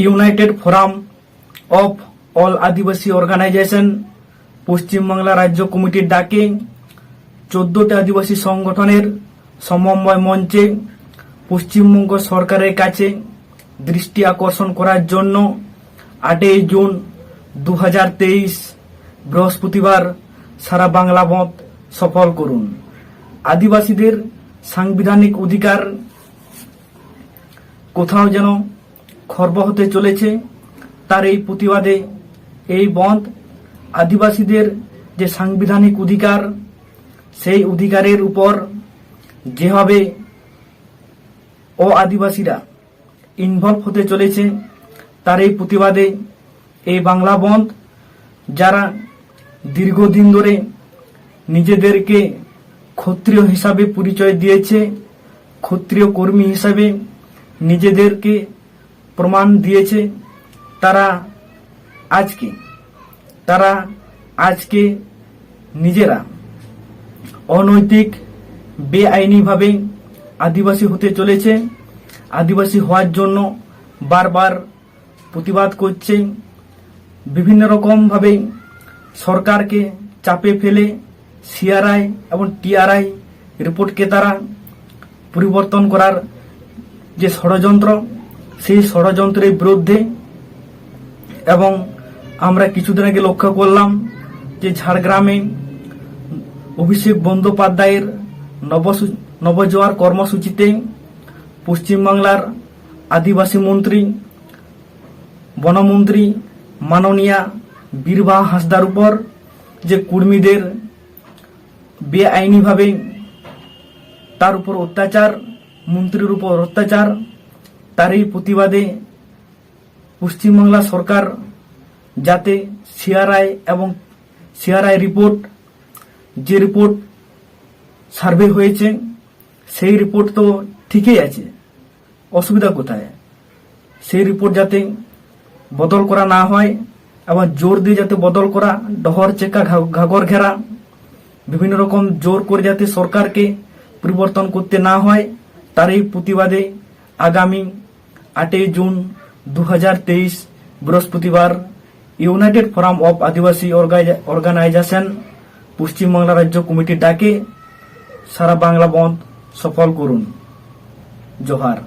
United forum of all Adivasi organization Paschim Bangla রাজ্য কমিটির ডাকে 14টি আদিবাসী সংগঠনের সমন্বয় মঞ্চে পশ্চিমবঙ্গ সরকারের কাছে দৃষ্টি আকর্ষণ করার জন্য 8 জুন 2023 বৃহস্পতিবার সারা বাংলা বন্ধ সফল করুন। আদিবাসীদের সাংবিধানিক অধিকার কোথাও যেন খর্ব হতে চলেছে, তার এই প্রতিবাদে এই বন্ধ। আদিবাসীদের যে সাংবিধানিক অধিকার, সেই অধিকারের উপর যেভাবে আদিবাসীরা ইনভলভ হতে চলেছে, তার এই প্রতিবাদে এই বাংলা বন্ধ। যারা দীর্ঘদিন ধরে নিজেদেরকে ক্ষত্রিয় হিসাবে পরিচয় দিয়েছে, ক্ষত্রিয় কর্মী হিসাবে নিজেদেরকে প্রমাণ দিয়েছে, তারা আজকে নিজেরা অনৈতিক বেআইনিভাবে আদিবাসী হতে চলেছে। আদিবাসী হওয়ার জন্য বারবার প্রতিবাদ করছে, বিভিন্ন রকমভাবে সরকারকে চাপে ফেলে সিআরআই এবং টিআরআই রিপোর্টকে তারা পরিবর্তন করার যে ষড়যন্ত্র, সেই ষড়যন্ত্রের বিরুদ্ধে। এবং আমরা কিছুদিন আগে লক্ষ্য করলাম যে ঝাড়গ্রামে অভিষেক বন্দ্যোপাধ্যায়ের নবজোয়ার কর্মসূচিতে পশ্চিমবাংলার আদিবাসী মন্ত্রী, বনমন্ত্রী মাননীয়া বীরবাহা হাঁসদার উপর যে কুর্মীদের বেআইনিভাবে তার উপর অত্যাচার, মন্ত্রীর উপর অত্যাচার, তারই প্রতিবাদে পশ্চিমবাংলা সরকার যাতে সিআরআই এবং সিআরআই রিপোর্ট, যে রিপোর্ট সার্ভে হয়েছে সেই রিপোর্ট তো ঠিকই আছে, অসুবিধা কোথায়? সেই রিপোর্ট যাতে বদল করা না হয় এবং জোর দিয়ে যাতে বদল করা, ডহর চেকা ঘাগর ঘেরা, বিভিন্ন রকম জোর করে যাতে সরকারকে পরিবর্তন করতে না হয়, তার এই প্রতিবাদে আগামী 8 জুন 2023 বৃহস্পতিবার united forum of Adivasi organization Paschimbangla রাজ্য কমিটির ডাকে সারা বাংলা বন্ধ সফল করুন। জোহার।